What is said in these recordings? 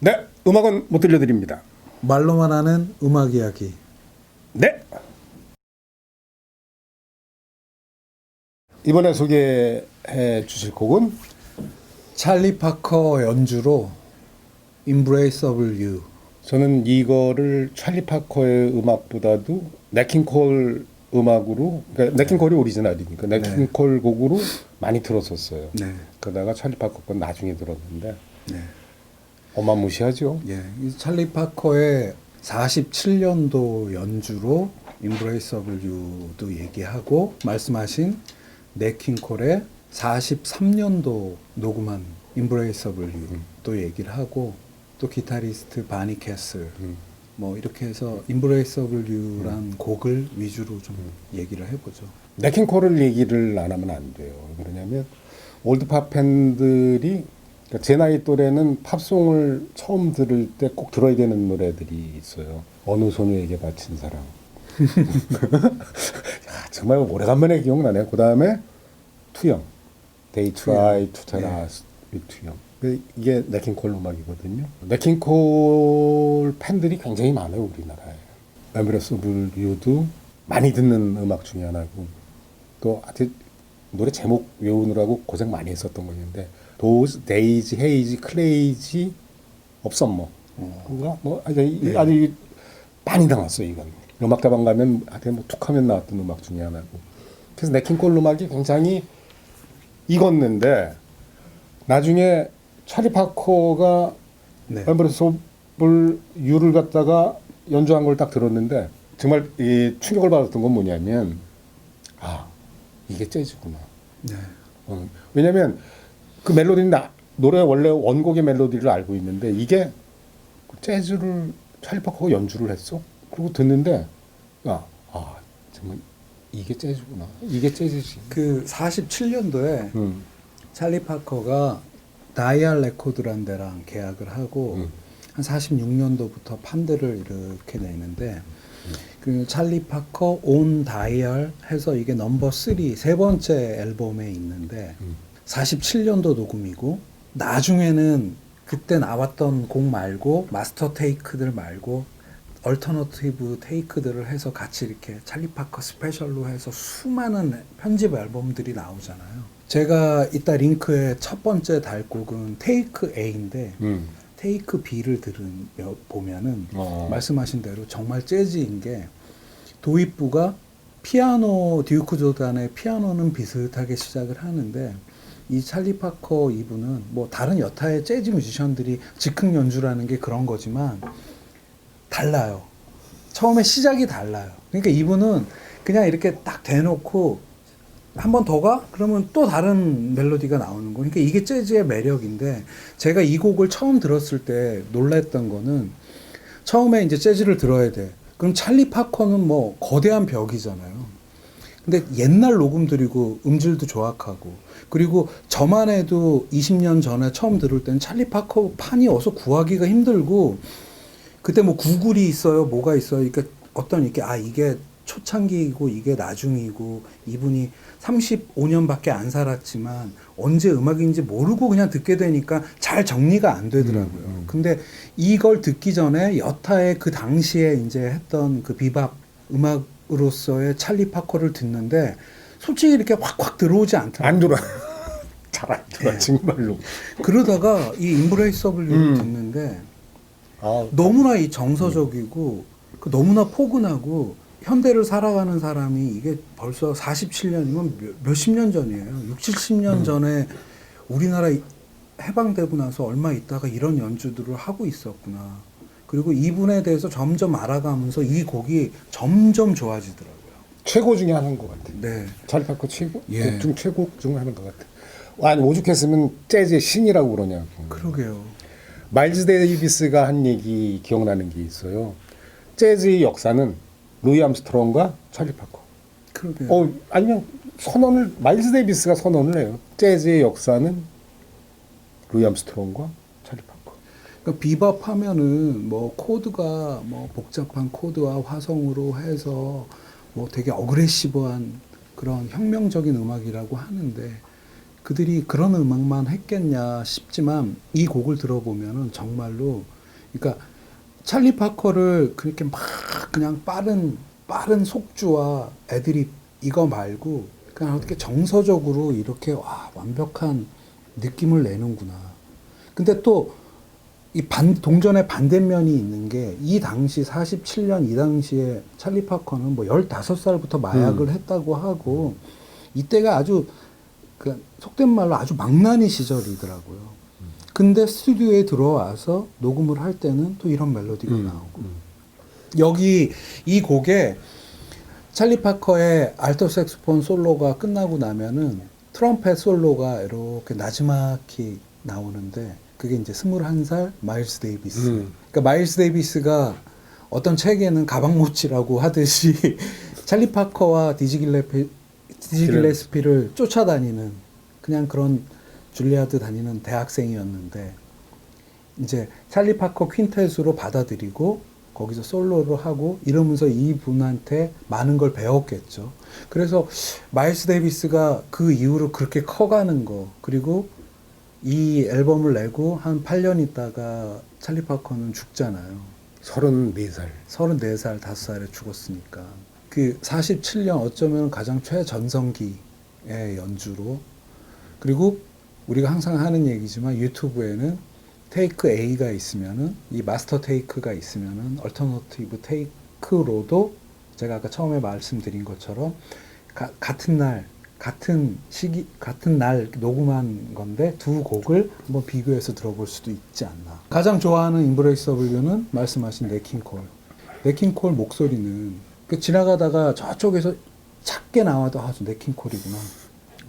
네, 음악은 못 들려드립니다. 말로만 하는 음악 이야기. 네. 이번에 소개해 주실 곡은 찰리 파커 연주로 Embrace of You. 저는 이거를 찰리 파커의 음악보다도 네킹콜 음악으로, 그러니까 네킹콜이 오리지널이니까 네킹콜 곡으로 많이 들었었어요. 네. 그러다가 찰리 파커 건 나중에 들었는데 네. 어마무시하죠. 예. 이 찰리 파커의 47년도 연주로 Embrace of You도 얘기하고, 말씀하신 네킹콜의 43년도 녹음한 Embrace of You도 얘기를 하고, 또 기타리스트 바니 캐슬 뭐 이렇게 해서 Embrace of You란 곡을 위주로 좀 얘기를 해보죠. 네킹콜을 얘기를 안 하면 안 돼요. 그러냐면 올드팝 팬들이, 그러니까 제 나이 또래는 팝송을 처음 들을 때 꼭 들어야 되는 노래들이 있어요. 어느 소녀에게 바친 사랑. 야, 정말 오래간만에 기억나네요. 그 다음에 투영. They try to tell us with 투영. 이게 네킹콜 음악이거든요. 네킹콜 팬들이 굉장히 많아요, 우리나라에. Embrace of You도 많이 듣는 음악 중에 하나고, 또 하여튼 노래 제목 외우느라고 고생 많이 했었던 곡인데, Those Days, Haze, Crazy of Summer. 아주 많이 나왔어요, 이건. 음악다방 가면 하여튼 뭐 툭하면 나왔던 음악 중에 하나고. 그래서 네킹콜 음악이 굉장히 익었는데, 나중에 찰리 파커가 Embrace of You를 갖다가 연주한 걸 딱 들었는데, 정말 이 충격을 받았던 건 뭐냐면, 아, 이게 재즈구나. 네. 왜냐면 그 멜로디는 노래 원래 원곡의 멜로디를 알고 있는데, 이게 재즈를 찰리 파커가 연주를 했어. 그리고 듣는데, 정말 이게 재즈구나. 이게 재즈지. 그 47년도에 찰리 파커가 다이알 레코드란 데랑 계약을 하고 한 46년도부터 판들을 이렇게 내는데, 그 찰리 파커 온 다이얼 해서 이게 넘버 3 세 번째 앨범에 있는데 47년도 녹음이고, 나중에는 그때 나왔던 곡 말고 마스터 테이크들 말고 얼터너티브 테이크들을 해서 같이 이렇게 찰리 파커 스페셜로 해서 수많은 편집 앨범들이 나오잖아요. 제가 이따 링크에 첫 번째 달 곡은 테이크 A인데 테이크 B를 보면은 말씀하신 대로 정말 재즈인 게, 도입부가 피아노, 듀크 조단의 피아노는 비슷하게 시작을 하는데, 이 찰리 파커 이분은 뭐 다른 여타의 재즈 뮤지션들이 즉흥 연주라는 게 그런 거지만 달라요. 처음에 시작이 달라요. 그러니까 이분은 그냥 이렇게 딱 대놓고 한 번 더 가? 그러면 또 다른 멜로디가 나오는 거. 그러니까 이게 재즈의 매력인데, 제가 이 곡을 처음 들었을 때 놀랐던 거는, 처음에 이제 재즈를 들어야 돼. 그럼 찰리 파커는 뭐 거대한 벽이잖아요. 근데 옛날 녹음들이고 음질도 정확하고, 그리고 저만 해도 20년 전에 처음 들을 때는 찰리 파커 판이 어서 구하기가 힘들고, 그때 뭐 구글이 있어요, 뭐가 있어요. 그러니까 어떤 이게 이게 초창기이고 이게 나중이고, 이분이 35년밖에 안 살았지만 언제 음악인지 모르고 그냥 듣게 되니까 잘 정리가 안 되더라고요. 근데 이걸 듣기 전에 여타의 그 당시에 이제 했던 그 비밥 음악으로서의 찰리 파커를 듣는데, 솔직히 이렇게 확확 들어오지 않더라고요. 안 들어. 잘 안 들어, 정말로. 그러다가 이 Embrace of You를 듣는데 너무나 이 정서적이고 너무나 포근하고, 현대를 살아가는 사람이 이게 벌써 47년이면 몇십 년 전이에요. 60, 70년 전에 우리나라 해방되고 나서 얼마 있다가 이런 연주들을 하고 있었구나. 그리고 이분에 대해서 점점 알아가면서 이 곡이 점점 좋아지더라고요. 최고 중에 하나인 것 같아. 네. 찰리 파커 최고? 예. 곡 중 최고 중 하나인 것 같아. 아니, 오죽했으면 재즈의 신이라고 그러냐고. 그러게요. 마일즈 데이비스가 한 얘기 기억나는 게 있어요. 재즈의 역사는 루이 암스트롱과 찰리 파커. 그러게요. 아니면 마일즈 데이비스가 선언을 해요. 재즈의 역사는 루이 암스트롱과 찰리 파커. 그러니까 비밥 하면은 뭐 코드가 뭐 복잡한 코드와 화성으로 해서 뭐 되게 어그레시브한 그런 혁명적인 음악이라고 하는데, 그들이 그런 음악만 했겠냐 싶지만 이 곡을 들어보면은 정말로 그러니까 찰리 파커를 그렇게 막 그냥 빠른 속주와 애드립 이거 말고 그냥 어떻게 정서적으로 이렇게 와 완벽한 느낌을 내는구나. 근데 또 이 동전의 반대면이 있는 게 이 당시 47년 이 당시에 찰리 파커는 뭐 15살부터 마약을 했다고 하고 이때가 아주 그 속된 말로 아주 망나니 시절이더라고요. 근데 스튜디오에 들어와서 녹음을 할 때는 또 이런 멜로디가 나오고 여기 이 곡에 찰리 파커의 알토 색소폰 솔로가 끝나고 나면은 트럼펫 솔로가 이렇게 나지막히 나오는데 그게 이제 21살 마일스 데이비스. 그러니까 마일스 데이비스가 어떤 책에는 가방모치라고 하듯이 찰리 파커와 디지 길레스피를 쫓아다니는 그냥 그런 줄리아드 다니는 대학생이었는데 이제 찰리 파커 퀸텟으로 받아들이고 거기서 솔로로 하고 이러면서 이분한테 많은 걸 배웠겠죠. 그래서 마일스 데이비스가 그 이후로 그렇게 커가는 거 그리고 이 앨범을 내고 한 8년 있다가 찰리 파커는 죽잖아요. 34살. 34살, 5살에 죽었으니까. 그 47년 어쩌면 가장 최전성기의 연주로 그리고 우리가 항상 하는 얘기지만 유튜브에는 테이크 A가 있으면은 이 마스터 테이크가 있으면은 얼터너티브 테이크로도 제가 아까 처음에 말씀드린 것처럼 같은 날 같은 시기 같은 날 녹음한 건데 두 곡을 한번 비교해서 들어볼 수도 있지 않나. 가장 좋아하는 임브레이서블유는 말씀하신 네킹콜 목소리는 그 지나가다가 저쪽에서 작게 나와도 아주 네킹콜이구나.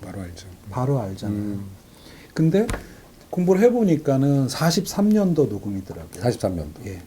바로 알죠. 바로 알잖아요. 근데 공부를 해보니까는 43년도 녹음이더라고요. 43년도. 예.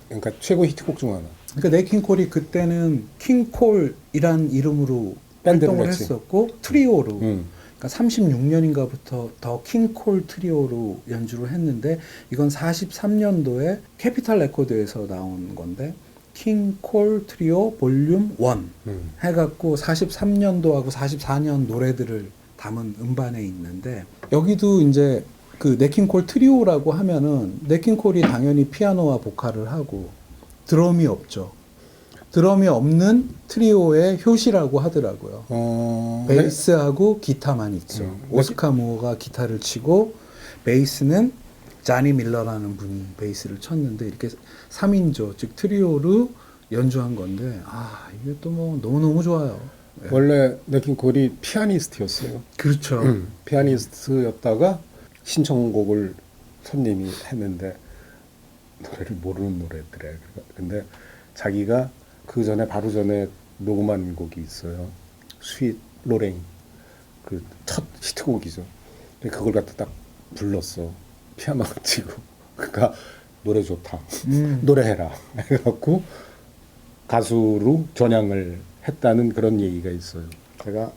그러니까 최고 히트곡 중 하나. 그러니까 네킹콜이 그때는 킹콜이란 이름으로 밴드를 활동을 했지. 했었고 트리오로 그러니까 36년인가부터 더 킹콜 트리오로 연주를 했는데 이건 43년도에 캐피탈 레코드에서 나온 건데 킹콜 트리오 볼륨 1 해갖고 43년도하고 44년 노래들을 담은 음반에 있는데 여기도 이제 그 네킹콜 트리오라고 하면은 네킹콜이 당연히 피아노와 보컬을 하고 드럼이 없죠. 드럼이 없는 트리오의 효시라고 하더라고요. 베이스하고 기타만 있죠. 오스카 무어가 기타를 치고 베이스는 자니 밀러라는 분이 베이스를 쳤는데 이렇게 3인조 즉 트리오로 연주한 건데 아 이게 또 뭐 너무너무 좋아요. 네. 원래 네킹콜이 피아니스트였어요. 그렇죠. 피아니스트였다가 신청곡을 손님이 했는데 노래를 모르는 노래들에. 근데 자기가 그 전에 바로 전에 녹음한 곡이 있어요. 스윗 로레인 그 첫 히트곡이죠. 그걸 갖다 딱 불렀어. 피아노 치고 그러니까 노래 좋다. 노래해라. 해갖고 가수로 전향을 했다는 그런 얘기가 있어요. 제가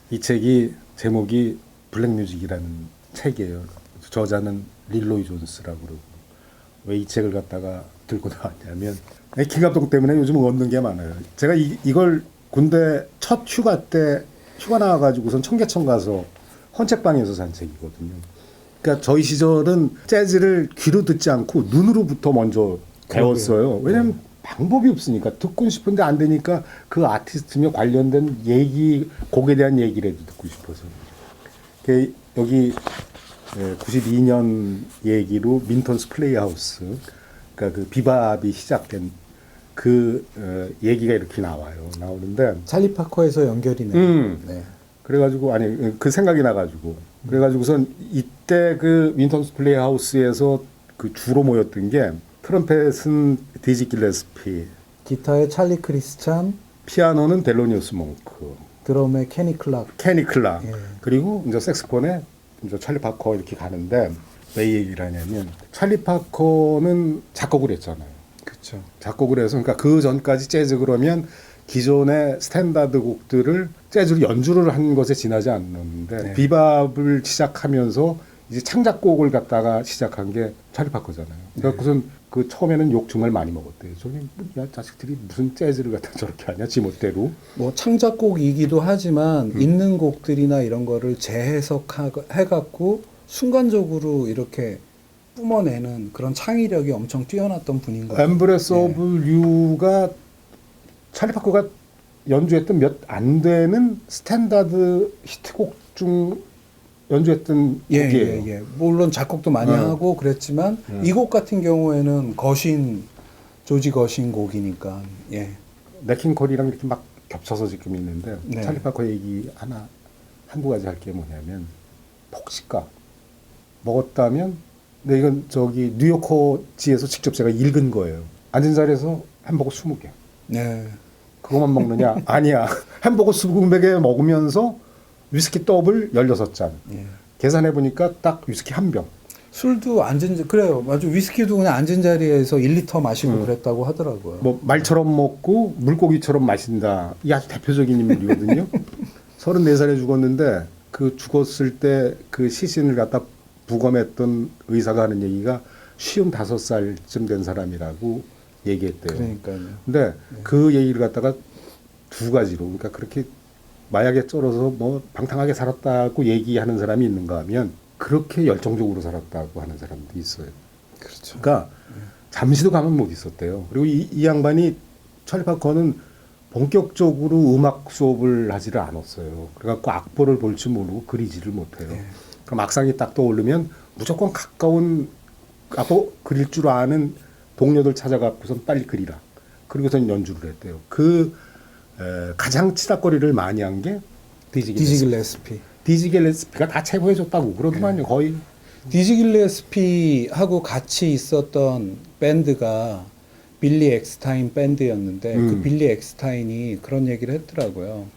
이 책이 제목이 블랙뮤직이라는 책이에요. 저자는 릴로이 존스라고 그러고 왜 이 책을 갖다가 들고 나왔냐면 김 감독 때문에 요즘 얻는 게 많아요. 제가 이걸 군대 첫 휴가 때 휴가 나와가지고선 청계천 가서 헌책방에서 산 책이거든요. 그러니까 저희 시절은 재즈를 귀로 듣지 않고 눈으로부터 먼저 배웠어요. 왜냐면 방법이 없으니까 듣고 싶은데 안 되니까 그 아티스트며 관련된 얘기 곡에 대한 얘기라도 듣고 싶어서 여기 92년 얘기로 민턴스 플레이하우스 그러니까 그 비밥이 시작된 그 얘기가 이렇게 나오는데 찰리 파커에서 연결이네. 네. 그래가지고 아니 그 생각이 나가지고 그래가지고선 이때 그 민턴스 플레이하우스에서 그 주로 모였던 게 트럼펫은 디지 길레스피, 기타에 찰리 크리스찬, 피아노는 델로니우스 몽크, 드럼에 케니 클락, 예. 그리고 이제 색스폰에 이제 찰리 파커 이렇게 가는데 왜 얘기를 하냐면 찰리 파커는 작곡을 했잖아요. 그렇죠. 작곡을 해서 그러니까 그 전까지 재즈 그러면 기존의 스탠다드 곡들을 재즈로 연주를 한 것에 지나지 않는데 네. 비밥을 시작하면서 이제 창작곡을 갖다가 시작한 게 찰리 파커잖아요. 그러니까 우선 그 처음에는 욕 정말 많이 먹었대요. 저기 야 자식들이 무슨 재즈를 갖다 저렇게 하냐 지멋대로. 뭐 창작곡이기도 하지만 있는 곡들이나 이런 거를 재해석해갖고 순간적으로 이렇게 뿜어내는 그런 창의력이 엄청 뛰어났던 분인 거죠. 엠브레스 오브 유가 찰리 파커가 연주했던 몇 안 되는 스탠다드 히트곡 중 연주했던 곡이에요. 예. 물론 작곡도 많이 하고 그랬지만 이 곡 같은 경우에는 조지 거신 곡이니까. 예. 네킹콜이랑 이렇게 막 겹쳐서 지금 있는데 네. 찰리 파커 얘기 한두 가지 할 게 뭐냐면 폭식가 먹었다면 근데 이건 저기 뉴요커지에서 직접 제가 읽은 거예요. 앉은 자리에서 햄버거 20개. 네. 그것만 먹느냐? 아니야. 햄버거 20개 먹으면서 위스키 더블 16잔. 예. 계산해 보니까 딱 위스키 한 병. 술도 그래요. 맞아. 위스키도 그냥 앉은 자리에서 1리터 마시고 그랬다고 하더라고요. 뭐 말처럼 먹고 물고기처럼 마신다. 이게 아주 대표적인 인물이거든요. 34살에 죽었는데 그 죽었을 때 그 시신을 갖다 부검했던 의사가 하는 얘기가 55살쯤 된 사람이라고 얘기했대요. 그러니까요. 근데 그 얘기를 갖다가 두 가지로 그러니까 그렇게 마약에 쩔어서 뭐 방탕하게 살았다고 얘기하는 사람이 있는가 하면 그렇게 열정적으로 살았다고 하는 사람도 있어요. 그렇죠. 그러니까 잠시도 가만 못 있었대요. 그리고 이 양반이 찰리 파커는 본격적으로 음악 수업을 하지를 않았어요. 그래갖고 악보를 볼 줄 모르고 그리지를 못해요. 그럼 악상이 딱 떠오르면 무조건 가까운 악보 그릴 줄 아는 동료들 찾아갖고선 빨리 그리라. 그리고선 연주를 했대요. 가장 치닫거리를 많이 한 게 디지 디지 길레스피가 다 체포해줬다고 그러더만요. 거의. 디지 길레스피하고 같이 있었던 밴드가 빌리 엑스타인 밴드였는데 그 빌리 엑스타인이 그런 얘기를 했더라고요.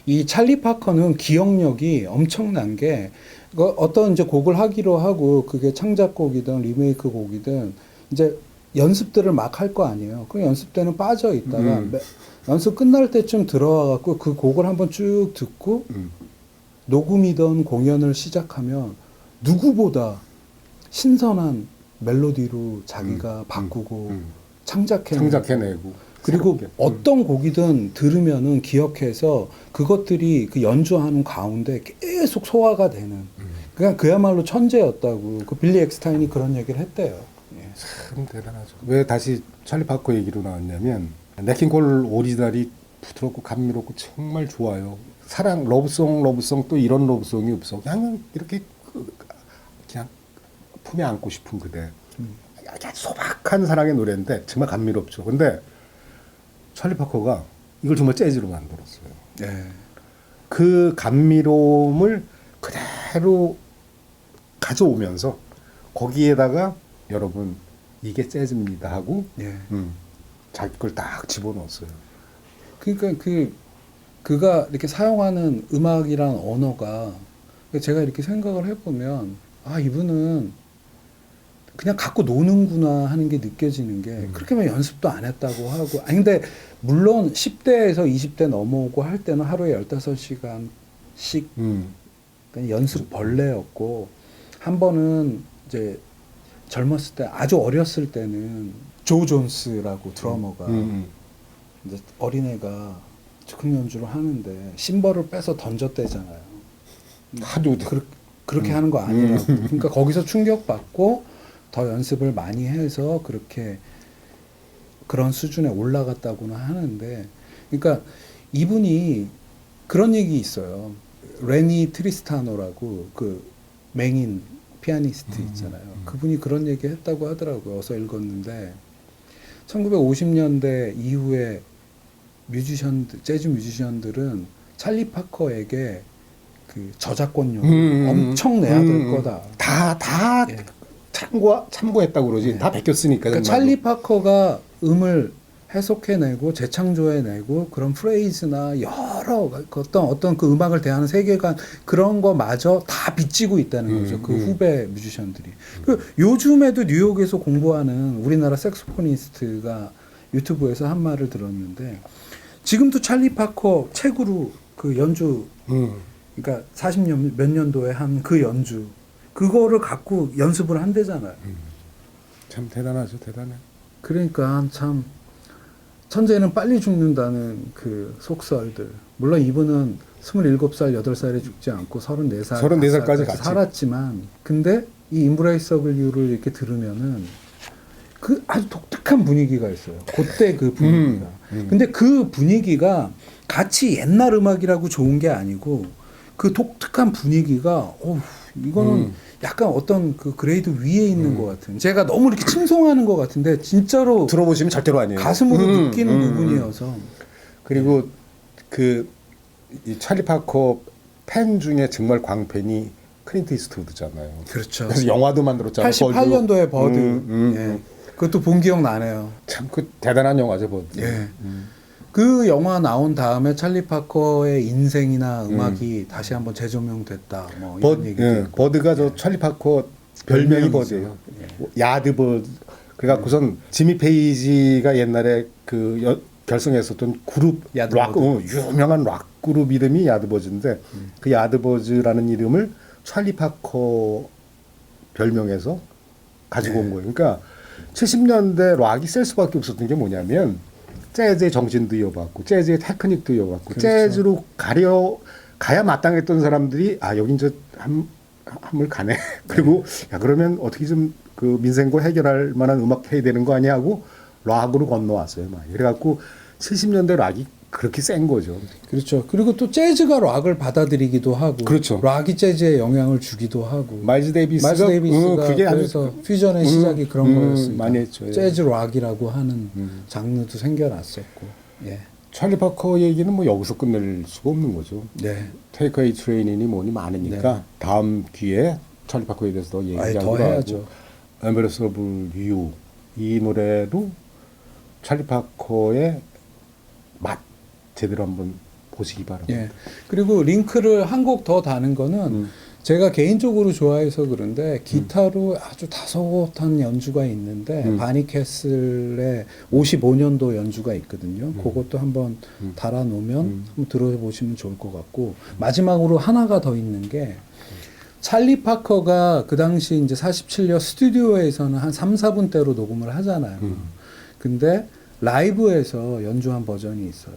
이 찰리 파커는 기억력이 엄청난 게 어떤 이제 곡을 하기로 하고 그게 창작곡이든 리메이크 곡이든 이제 연습들을 막 할 거 아니에요. 그 연습 때는 빠져 있다가 연습 끝날 때쯤 들어와 갖고 그 곡을 한번 쭉 듣고 녹음이던 공연을 시작하면 누구보다 신선한 멜로디로 자기가 바꾸고 창작해내고 그리고 새롭게. 어떤 곡이든 들으면은 기억해서 그것들이 그 연주하는 가운데 계속 소화가 되는 그냥 그야말로 천재였다고 그 빌리 엑스타인이 그런 얘기를 했대요. 예. 참 대단하죠. 왜 다시 찰리 파커 얘기로 나왔냐면 네킹콜 오리지널이 부드럽고 감미롭고 정말 좋아요. 사랑 러브송 또 이런 러브송이 없어. 그냥 이렇게 그냥 품에 안고 싶은 그대. 소박한 사랑의 노래인데 정말 감미롭죠. 근데 찰리 파커가 이걸 정말 재즈로 만들었어요. 예. 그 감미로움을 그대로 가져오면서 거기에다가 여러분 이게 재즈입니다 하고 예. 자기 걸 딱 집어넣었어요. 그러니까 그가 이렇게 사용하는 음악이란 언어가 제가 이렇게 생각을 해보면 아 이분은 그냥 갖고 노는구나 하는 게 느껴지는 게 그렇게만 연습도 안 했다고 하고 아니 근데 물론 10대에서 20대 넘어오고 할 때는 하루에 15시간씩 그냥 연습 벌레였고 한 번은 이제 젊었을 때 아주 어렸을 때는 조 존스라고 드러머가 이제 어린애가 즉흥 연주를 하는데 심벌을 빼서 던졌대잖아요. 하도 그렇게 하는 거 아니라고. 그러니까 거기서 충격받고 더 연습을 많이 해서 그렇게 그런 수준에 올라갔다고는 하는데 그러니까 이분이 그런 얘기 있어요. 레니 트리스타노라고 그 맹인 피아니스트 있잖아요. 그분이 그런 얘기 했다고 하더라고요. 어서 읽었는데 1950년대 이후에 재즈 뮤지션들은 찰리 파커에게 그 저작권료를 엄청 내야 될 거다. 다 예. 참고했다고 그러지. 다 베꼈으니까. 그러니까 찰리 파커가 음을 해석해내고 재창조해내고 그런 프레이즈나 여러 어떤 그 음악을 대하는 세계관 그런 거마저 다 빚지고 있다는 거죠. 그 후배 뮤지션들이. 그 요즘에도 뉴욕에서 공부하는 우리나라 색소포니스트가 유튜브에서 한 말을 들었는데 지금도 찰리 파커 책으로 그 연주 그러니까 40몇 년도에 한 그 연주 그거를 갖고 연습을 한대잖아요. 참 대단하죠, 대단해. 그러니까 참 천재는 빨리 죽는다는 그 속설들. 물론 이분은 27살, 8살에 죽지 않고 34살, 34살까지 같이 살았지만, 근데 이 Embraceable You를 이렇게 들으면은 그 아주 독특한 분위기가 있어요. 그때 그 분위기가. 근데 그 분위기가 같이 옛날 음악이라고 좋은 게 아니고 그 독특한 분위기가 이거는 약간 어떤 그 그레이드 위에 있는 것 같은. 제가 너무 이렇게 칭송하는 것 같은데 진짜로 들어보시면 절대로 아니에요. 가슴으로 느끼는 부분이어서. 그리고 이 찰리 파커 팬 중에 정말 광팬이 클린트 이스트우드잖아요. 그렇죠. 그래서 영화도 만들었잖아요. 88년도에 버드. 예. 그것도 본 기억 나네요. 참 그 대단한 영화죠, 버드. 예. 그 영화 나온 다음에 찰리 파커의 인생이나 음악이 다시 한번 재조명됐다. 뭐 이런 얘기도 있고. 버드가 저 찰리 파커 별명이 버드예요. 야드 버드. 그래갖고선 지미 페이지가 옛날에 결성했었던 그룹 유명한 락 그룹 이름이 야드버즈인데 그 야드버즈라는 이름을 찰리 파커 별명에서 가지고 온 거예요. 그러니까 70년대 락이 셀 수밖에 없었던 게 뭐냐면 재즈의 정신도 이어받고 재즈의 테크닉도 이어받고 그렇죠. 재즈로 가야 마땅했던 사람들이 여긴 한물 가네. 그리고 그러면 어떻게 좀 그 민생고 해결할 만한 음악 해야 되는 거 아니야 하고 락으로 건너왔어요. 막 그래갖고 70년대 락이 그렇게 센 거죠. 그렇죠. 그리고 또 재즈가 락을 받아들이기도 하고, 그렇죠. 락이 재즈에 영향을 주기도 하고. 마일스 데이비스가 그게 그래서 퓨전의 시작이 그런 거였으니까. 많이 했죠. 예. 재즈 락이라고 하는 장르도 생겨났었고. 예. 찰리 파커 얘기는 뭐 여기서 끝낼 수가 없는 거죠. 네. 테이크 에이 트레인이니 뭐니 많으니까 네. 다음 기회에 찰리 파커에 대해서 더 얘기하기로 더 해야죠. Embraceable You 이 노래도 찰리 파커의 맛 제대로 한번 보시기 바랍니다. 예. 그리고 링크를 한 곡 더 다는 거는 제가 개인적으로 좋아해서 그런데 기타로 아주 다소곳한 연주가 있는데 바니 캐슬의 55년도 연주가 있거든요. 그것도 한번 달아놓으면 한번 들어보시면 좋을 것 같고, 마지막으로 하나가 더 있는 게 찰리 파커가 그 당시 이제 47년 스튜디오에서는 한 3, 4분대로 녹음을 하잖아요. 근데 라이브에서 연주한 버전이 있어요.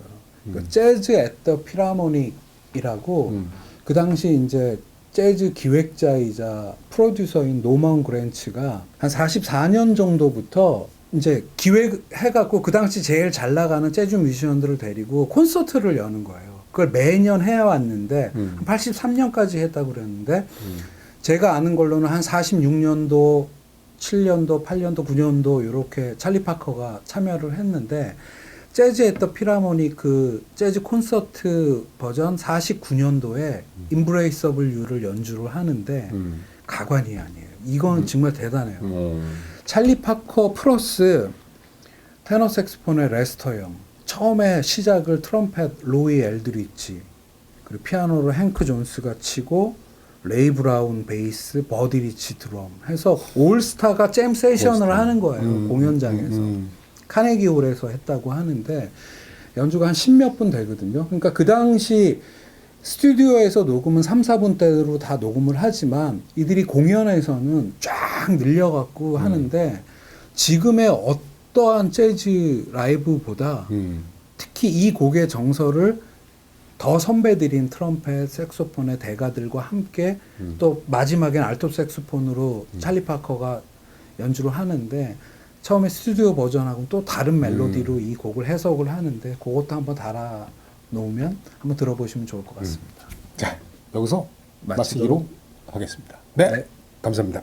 그 재즈 앳 더 필하모닉이라고 그 당시 이제 재즈 기획자이자 프로듀서인 노먼 그랜츠가 한 44년 정도부터 이제 기획해갖고 그 당시 제일 잘 나가는 재즈 뮤지션들을 데리고 콘서트를 여는 거예요. 그걸 매년 해왔는데 한 83년까지 했다고 그랬는데 제가 아는 걸로는 한 46년도, 7년도, 8년도, 9년도 이렇게 찰리 파커가 참여를 했는데 재즈 앳 더 필하모닉 그 재즈 콘서트 버전 49년도에 Embraceable You를 연주를 하는데 가관이 아니에요. 이건 정말 대단해요. 찰리 파커 플러스 테너 색스폰의 레스터 형, 처음에 시작을 트럼펫 로이 엘드리치, 그리고 피아노로 행크 존스가 치고 레이 브라운 베이스, 버디 리치 드럼 해서 올스타가 잼 세션을 하는 거예요. 공연장에서. 카네기 홀에서 했다고 하는데 연주가 한 10몇 분 되거든요. 그러니까 그 당시 스튜디오에서 녹음은 3, 4분대로 다 녹음을 하지만 이들이 공연에서는 쫙 늘려갖고 하는데 지금의 어떠한 재즈 라이브보다 특히 이 곡의 정서를 더 선배들인 트럼펫, 색소폰의 대가들과 함께 또 마지막엔 알토 색소폰으로 찰리 파커가 연주를 하는데 처음에 스튜디오 버전하고 또 다른 멜로디로 이 곡을 해석을 하는데 그것도 한번 달아 놓으면 한번 들어보시면 좋을 것 같습니다. 자, 여기서 마치기로 하겠습니다. 네. 감사합니다.